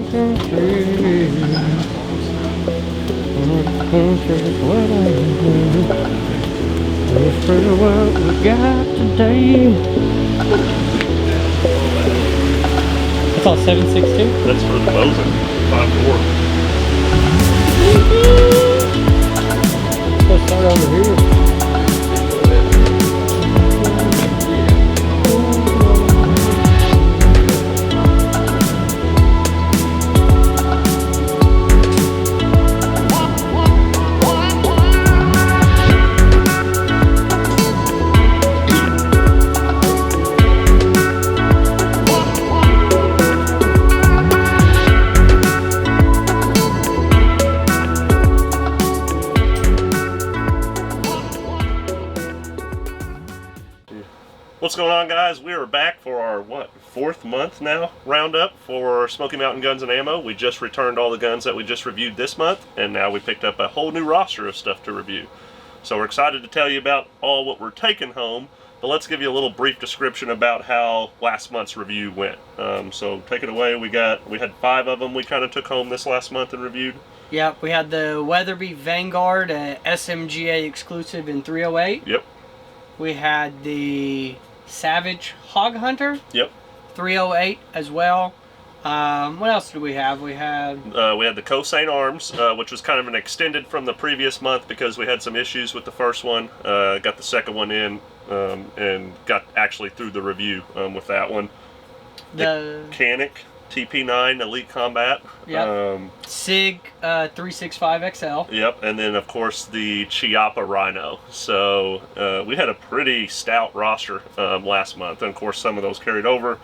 What we got today. That's all 7.62? That's for the Bosun 5.4. Let's start over here. What's going on, guys? We are back for our, fourth month now roundup for Smoky Mountain Guns and Ammo. We just returned all the guns that we just reviewed this month, and now we picked up a whole new roster of stuff to review. So we're excited to tell you about all what we're taking home, but let's give you a little brief description about how last month's review went. So take it away. We had 5 of them we kind of took home this last month and reviewed. Yep, we had the Weatherby Vanguard SMGA exclusive in 308. Yep. We had the Savage Hog Hunter. Yep. 308 as well. What else did we have? We had the Cosine Arms, which was kind of an extended from the previous month because we had some issues with the first one. Got the second one in and got actually through the review with that one. The Canic TP9 Elite Combat. Yep. SIG 365XL. Yep, and then of course the Chiappa Rhino. So we had a pretty stout roster last month, and of course some of those carried over,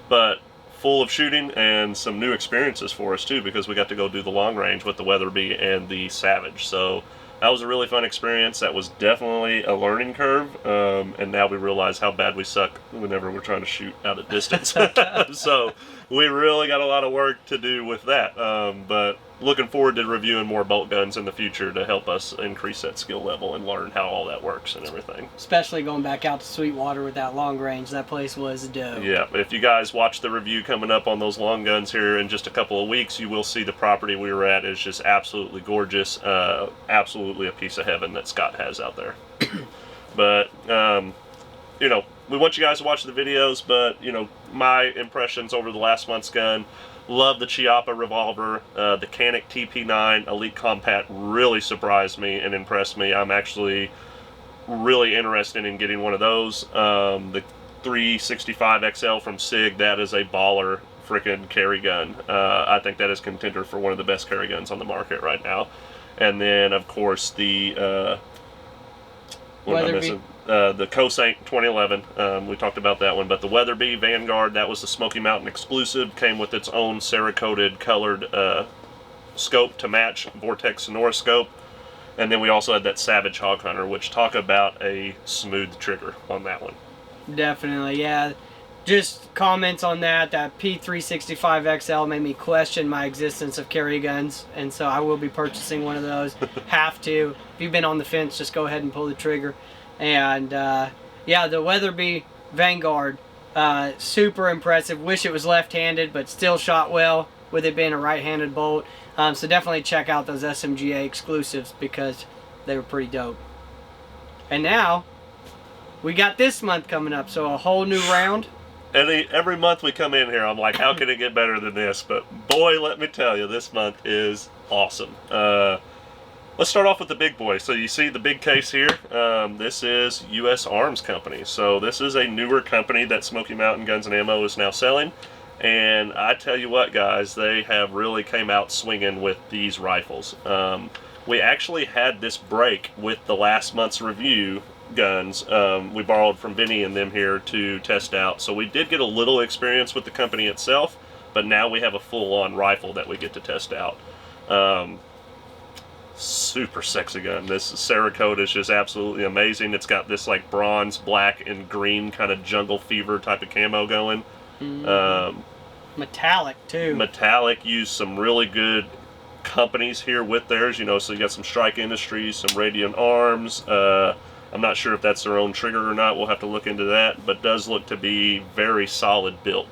but full of shooting and some new experiences for us too, because we got to go do the long range with the Weatherby and the Savage. So that was a really fun experience. That was definitely a learning curve, and now we realize how bad we suck whenever we're trying to shoot out at distance. So we really got a lot of work to do with that, but looking forward to reviewing more bolt guns in the future to help us increase that skill level and learn how all that works and everything. Especially going back out to Sweetwater with that long range. That place was dope. Yeah, if you guys watch the review coming up on those long guns here in just a couple of weeks, you will see the property we were at is just absolutely gorgeous. Absolutely a piece of heaven that Scott has out there. But, you know, we want you guys to watch the videos, but, you know, my impressions over the last month's gun. Love the Chiappa revolver. The Canic TP9 Elite Compact really surprised me and impressed me. I'm actually really interested in getting one of those. The 365XL from SIG, that is a baller freaking carry gun. I think that is contender for one of the best carry guns on the market right now. And then, of course, the what am I missing? The Cosine 2011, we talked about that one, but the Weatherby Vanguard, that was the Smoky Mountain exclusive, came with its own Cerakoted colored scope to match Vortex Sonora scope, and then we also had that Savage Hog Hunter, which talk about a smooth trigger on that one. Definitely, yeah. Just comments on that P365XL made me question my existence of carry guns, and so I will be purchasing one of those. Have to. If you've been on the fence, just go ahead and pull the trigger. And yeah, the Weatherby Vanguard, super impressive. Wish it was left-handed, but still shot well with it being a right-handed bolt. So definitely check out those SMGA exclusives because they were pretty dope. And now we got this month coming up, so a whole new round. Every month we come in here, I'm like, how can it get better than this? But boy, let me tell you, this month is awesome. Let's start off with the big boy. So you see the big case here. This is U.S. Arms Company. So this is a newer company that Smoky Mountain Guns and Ammo is now selling. And I tell you what, guys, they have really came out swinging with these rifles. We actually had this break with the last month's review guns. We borrowed from Vinny and them here to test out. So we did get a little experience with the company itself, but now we have a full-on rifle that we get to test out. Super sexy gun. This Cerakote is just absolutely amazing. It's got this like bronze, black, and green kind of jungle fever type of camo going. Metallic too. Metallic. Used some really good companies here with theirs. You know, so you got some Strike Industries, some Radiant Arms. I'm not sure if that's their own trigger or not. We'll have to look into that. But does look to be very solid built.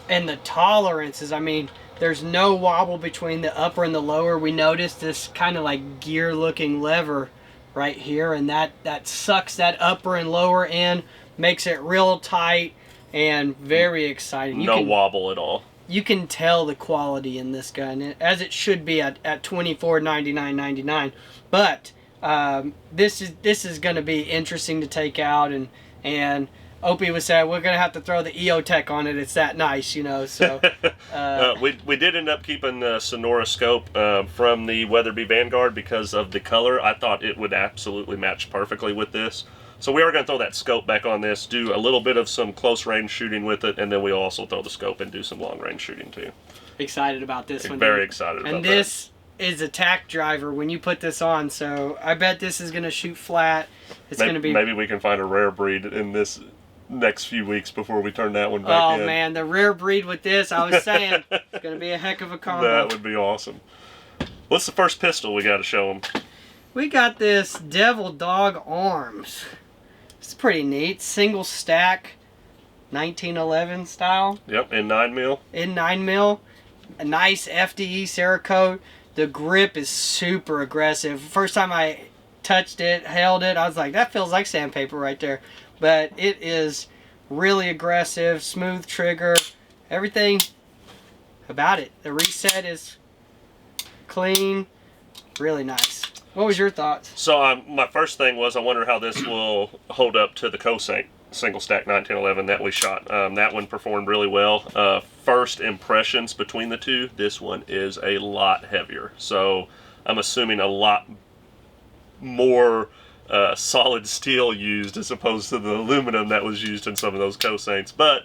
And the tolerances. I mean, There's no wobble between the upper and the lower. We noticed this kind of like gear looking lever right here, and that sucks that upper and lower end, makes it real tight and very exciting. No wobble at all. You can tell the quality in this gun, as it should be at $24.99.99. But this is going to be interesting to take out, and Opie was saying we're going to have to throw the EOTech on it. It's that nice, you know. So we did end up keeping the Sonora scope from the Weatherby Vanguard because of the color. I thought it would absolutely match perfectly with this. So we are going to throw that scope back on this, do a little bit of some close range shooting with it, and then we'll also throw the scope and do some long range shooting too. Excited about this one. Very excited about that. And this is a tack driver when you put this on, so I bet this is going to shoot flat. It's going to be... Maybe we can find a rare breed in this next few weeks before we turn that one back in. Oh man, the rare breed with this, I was saying, it's going to be a heck of a combo. That would be awesome. What's the first pistol we got to show them? We got this Devil Dog Arms. It's pretty neat. Single stack, 1911 style. Yep, in 9mm. In 9mm. A nice FDE Cerakote. The grip is super aggressive. First time I touched it, held it, I was like, that feels like sandpaper right there. But it is really aggressive, smooth trigger, everything about it. The reset is clean, really nice. What was your thoughts? So my first thing was I wonder how this will hold up to the Cosync single stack 1911 that we shot. That one performed really well. First impressions between the two, this one is a lot heavier. So I'm assuming a lot more solid steel used as opposed to the aluminum that was used in some of those Cosyncs. But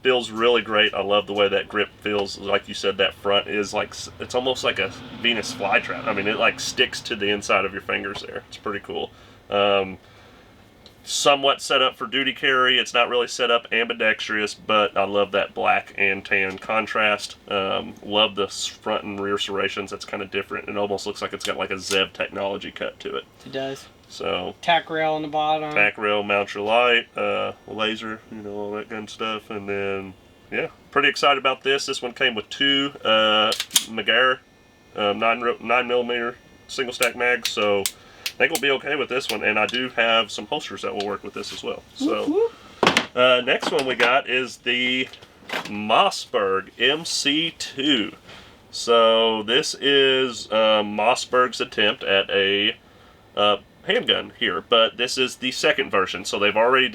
feels really great. I love the way that grip feels. Like you said, that front is like, it's almost like a Venus flytrap. I mean, it like sticks to the inside of your fingers there. It's pretty cool. Somewhat set up for duty carry. It's not really set up ambidextrous, but I love that black and tan contrast. Love the front and rear serrations. That's kind of different. It almost looks like it's got like a Zev technology cut to it. It does. So tack rail on the bottom. Tack rail, mount your light, laser, you know, all that kind of stuff. And then, yeah, pretty excited about this. This one came with two McGarr 9mm single stack mags, so I think we'll be okay with this one. And I do have some holsters that will work with this as well. So next one we got is the Mossberg MC2. So this is Mossberg's attempt at a handgun here, but this is the second version. So they've already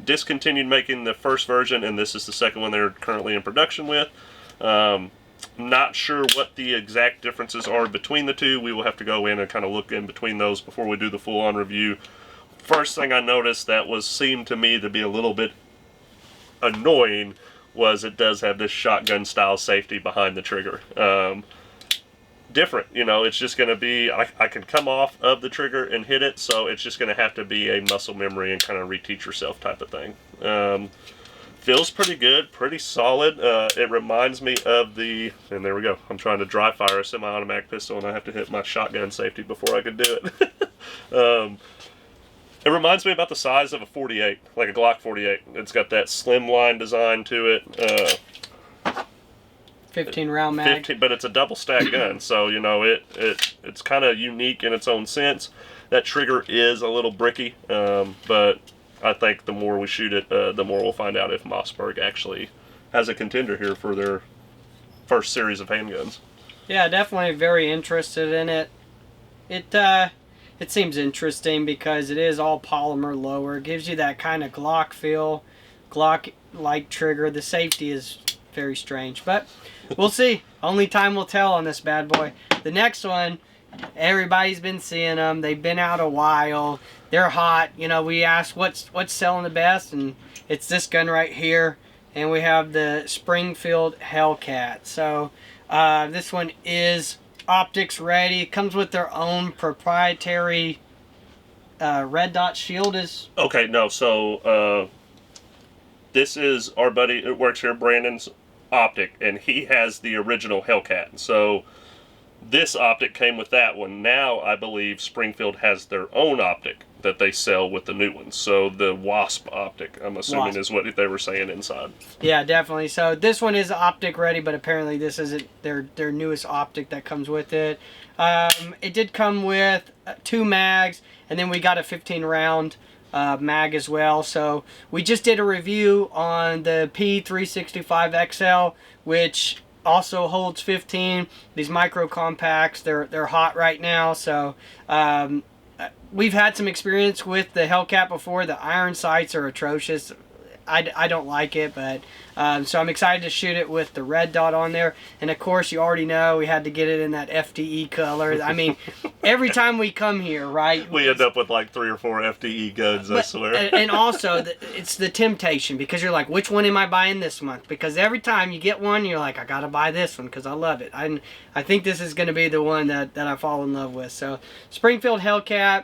discontinued making the first version, and this is the second one they're currently in production with. Not sure what the exact differences are between the two. We will have to go in and kind of look in between those before we do the full-on review. First thing I noticed that seemed to me to be a little bit annoying was it does have this shotgun style safety behind the trigger. Different, you know, it's just going to be, I can come off of the trigger and hit it, so it's just going to have to be a muscle memory and kind of reteach yourself type of thing. Feels pretty good, pretty solid. It reminds me of the, and there we go, I'm trying to dry fire a semi-automatic pistol and I have to hit my shotgun safety before I can do it. It reminds me about the size of a 48, like a Glock 48. It's got that slimline design to it. 15 round mag. 15, but it's a double stack gun, so you know it's kind of unique in its own sense. That trigger is a little bricky, but I think the more we shoot it, the more we'll find out if Mossberg actually has a contender here for their first series of handguns. Yeah, definitely very interested in it. It seems interesting because it is all polymer lower. It gives you that kind of Glock feel, Glock-like trigger. The safety is very strange, but we'll see. Only time will tell on this bad boy. The next one, everybody's been seeing them. They've been out a while. They're hot. You know, we asked what's selling the best, and it's this gun right here. And we have the Springfield Hellcat. So this one is optics ready. It comes with their own proprietary red dot shield. Okay, no, so this is our buddy, it works here, Brandon's optic, and he has the original Hellcat. So this optic came with that one. Now I believe Springfield has their own optic. that they sell with the new ones. So the Wasp optic, I'm assuming, Wasp. is what they were saying inside. Yeah, definitely. So this one is optic ready, but apparently this isn't their newest optic that comes with it. It did come with 2 mags, and then we got a 15 round mag as well. So we just did a review on the P365 XL, which also holds 15. These micro compacts, they're hot right now. So we've had some experience with the Hellcat before. The iron sights are atrocious. I don't like it, but so I'm excited to shoot it with the red dot on there. And of course, you already know we had to get it in that FDE color. I mean, every time we come here, right? We end up with like 3 or 4 FDE guns, I swear. And also, it's the temptation, because you're like, which one am I buying this month? Because every time you get one, you're like, I gotta buy this one because I love it. I think this is gonna be the one that I fall in love with. So Springfield Hellcat.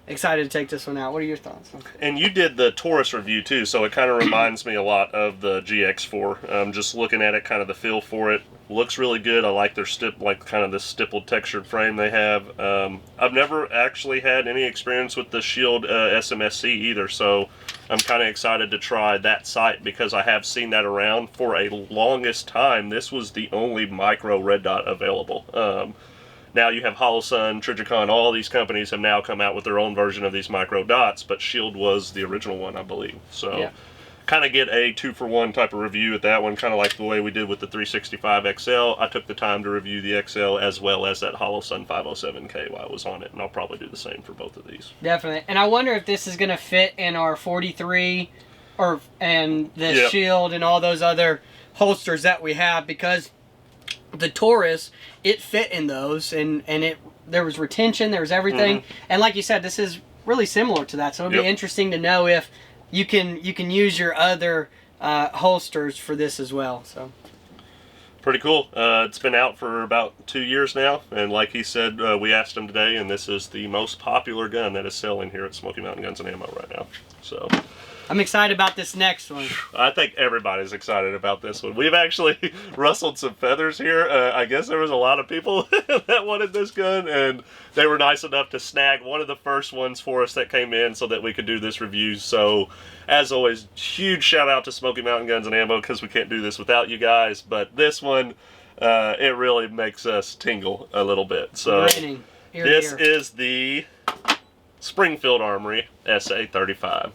Excited to take this one out. What are your thoughts? And you did the Taurus review too, so it kind of reminds me a lot of the GX4. Just looking at it, kind of the feel for it looks really good. I like their kind of the stippled textured frame they have. I've never actually had any experience with the Shield SMSC either, so I'm kind of excited to try that sight because I have seen that around for a longest time. This was the only micro red dot available. Now you have Holosun, Trijicon, all these companies have now come out with their own version of these micro dots, but Shield was the original one, I believe. So yeah. Kind of get a 2-for-1 type of review at that one, kind of like the way we did with the 365 XL. I took the time to review the XL as well as that Holosun 507K while I was on it, and I'll probably do the same for both of these. Definitely. And I wonder if this is going to fit in our 43 and the Yep. Shield and all those other holsters that we have, because the Taurus, it fit in those, and there was retention, there was everything. And like you said, this is really similar to that, so it'll be interesting to know if you can use your other holsters for this as well. So pretty cool. It's been out for about 2 years now, and like he said, we asked him today, and this is the most popular gun that is selling here at Smoky Mountain Guns and Ammo right now. So I'm excited about this next one. I think everybody's excited about this one. We've actually rustled some feathers here. I guess there was a lot of people that wanted this gun, and they were nice enough to snag one of the first ones for us that came in so that we could do this review. So, as always, huge shout out to Smoky Mountain Guns and Ammo, because we can't do this without you guys. But this one, it really makes us tingle a little bit. So, this is the Springfield Armory SA-35.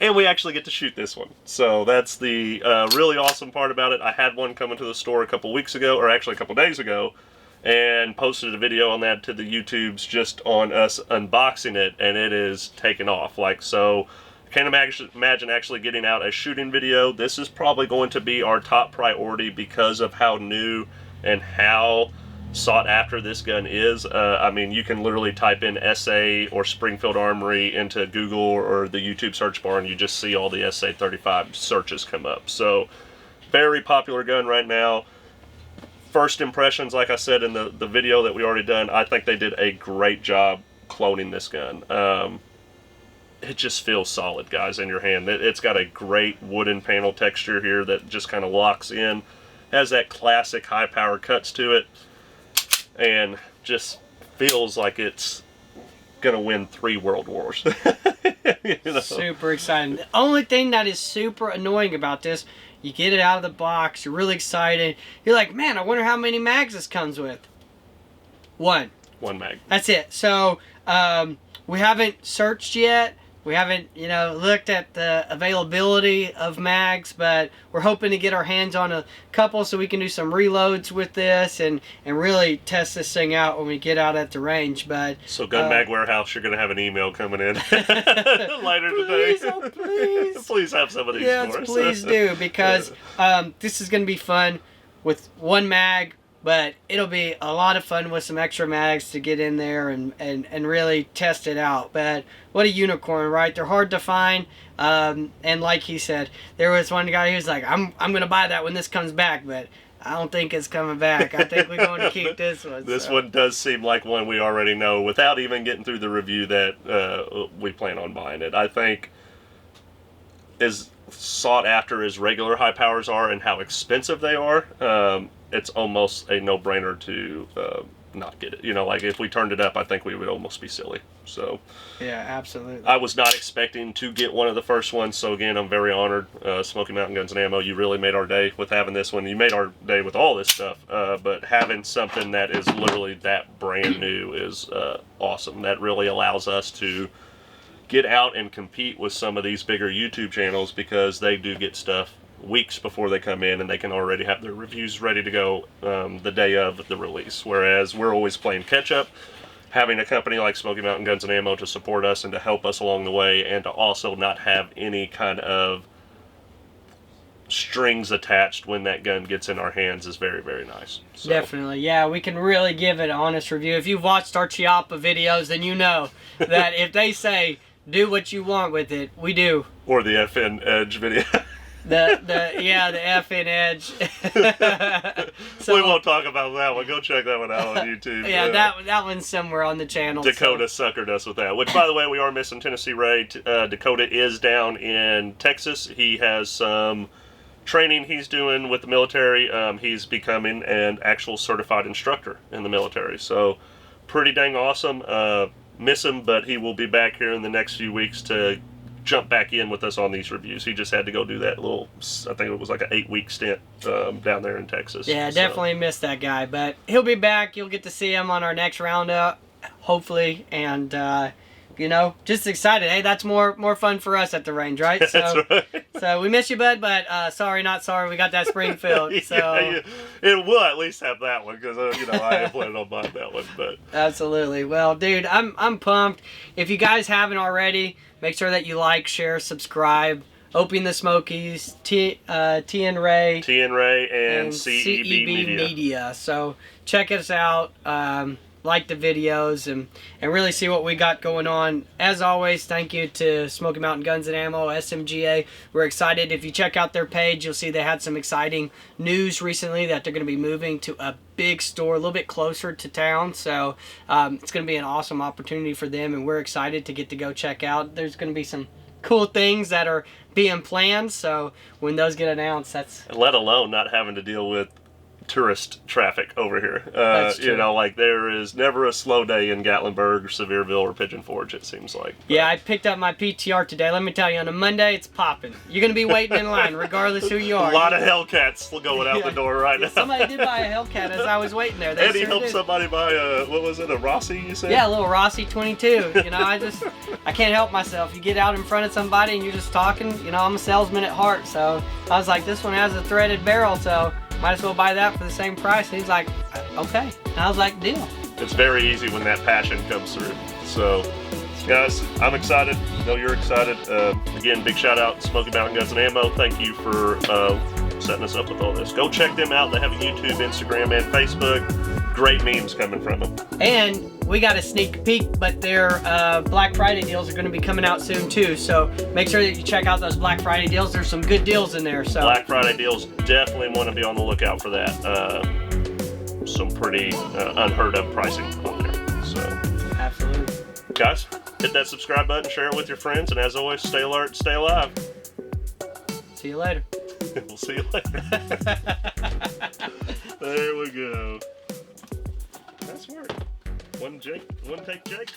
And we actually get to shoot this one. So that's the really awesome part about it. I had one coming to the store a couple weeks ago, or actually a couple days ago, and posted a video on that to the YouTubes just on us unboxing it, and it is taken off. Like, so I can't imagine actually getting out a shooting video. This is probably going to be our top priority because of how new and how sought after this gun is. I mean, you can literally type in SA or Springfield Armory into Google or the YouTube search bar, and you just see all the SA-35 searches come up. So, very popular gun right now. First impressions, like I said in the video that we already done, I think they did a great job cloning this gun. It just feels solid, guys, in your hand. It's got a great wooden panel texture here that just kind of locks in. Has that classic high power cuts to it, and just feels like it's gonna win 3 world wars. You know? Super exciting. The only thing that is super annoying about this, you get it out of the box, you're really excited, you're like, man, I wonder how many mags this comes with. One mag. That's it. So we haven't searched yet. We haven't, looked at the availability of mags, but we're hoping to get our hands on a couple so we can do some reloads with this and really test this thing out when we get out at the range. But so Gun Mag Warehouse, you're going to have an email coming in later today. Oh, please. Please have some of these for us. Please do, because this is going to be fun with one mag, but it'll be a lot of fun with some extra mags to get in there and really test it out. But what a unicorn, right? They're hard to find. And like he said, there was one guy who was like, I'm going to buy that when this comes back, but I don't think it's coming back. I think we're going to keep this one. This one does seem like one we already know without even getting through the review that we plan on buying it. I think as sought after as regular high powers are and how expensive they are, it's almost a no-brainer to not get it. You know, like if we turned it up, I think we would almost be silly. So Yeah, absolutely. I was not expecting to get one of the first ones. So again, I'm very honored. Smoky Mountain Guns and Ammo, you really made our day with having this one. You made our day with all this stuff. But having something that is literally that brand new is awesome. That really allows us to get out and compete with some of these bigger YouTube channels, because they do get stuff weeks before they come in, and they can already have their reviews ready to go the day of the release. Whereas we're always playing catch up. Having a company like Smoky Mountain Guns and Ammo to support us and to help us along the way, and to also not have any kind of strings attached when that gun gets in our hands is very, very nice. So. Definitely, yeah, we can really give it an honest review. If you've watched our Chiappa videos, then you know that if they say do what you want with it, we do. Or the FN Edge video. the FN Edge. So, we won't talk about that one. Go check that one out on YouTube. Yeah, that one's somewhere on the channel. Dakota suckered us with that. Which, by the way, we are missing Tennessee Ray. Dakota is down in Texas. He has some training he's doing with the military. He's becoming an actual certified instructor in the military. So, pretty dang awesome. Miss him, but he will be back here in the next few weeks to jump back in with us on these reviews. He just had to go do that little, I think it was like an 8-week stint down there in Texas. Yeah, definitely missed that guy, but he'll be back. You'll get to see him on our next Roundup, hopefully, and you know, just excited. Hey, that's more fun for us at the range, right? So, that's right. So we miss you, bud, but sorry, not sorry. We got that Springfield. So yeah, it will at least have that one, because you know, I am planning on buying that one. But absolutely. Well, dude, I'm pumped. If you guys haven't already, make sure that you like, share, subscribe. Oping the Smokies, TN Ray, and CEB Media. So check us out. Like the videos and really see what we got going on. As always, thank you to Smoky Mountain Guns and Ammo, SMGA. We're excited. If you check out their page, you'll see they had some exciting news recently that they're going to be moving to a big store a little bit closer to town. So it's going to be an awesome opportunity for them, and we're excited to get to go check out. There's going to be some cool things that are being planned. So when those get announced, that's... Let alone not having to deal with tourist traffic over here. That's true. You know, like there is never a slow day in Gatlinburg or Sevierville or Pigeon Forge, it seems like. But yeah, I picked up my PTR today. Let me tell you, on a Monday, it's popping. You're going to be waiting in line, regardless who you are. A lot of Hellcats going out the door right now. Somebody did buy a Hellcat as I was waiting there. They Eddie helped somebody buy a, what was it, a Rossi, you said? Yeah, a little Rossi 22. You know, I can't help myself. You get out in front of somebody and you're just talking. You know, I'm a salesman at heart, so I was like, this one has a threaded barrel, so might as well buy that for the same price. And he's like, okay. And I was like, deal. It's very easy when that passion comes through. So, guys, I'm excited. I know you're excited. Again, big shout out to Smoky Mountain Guns and Ammo. Thank you for setting us up with all this. Go check them out. They have a YouTube, Instagram, and Facebook. Great memes coming from them. And we got a sneak peek, but their Black Friday deals are going to be coming out soon too. So make sure that you check out those Black Friday deals. There's some good deals in there. So Black Friday deals, definitely want to be on the lookout for that. Some pretty unheard of pricing on there. So absolutely, guys, hit that subscribe button, share it with your friends, and as always, stay alert, stay alive. See you later. We'll see you later. There we go. Nice work. One take, Jake.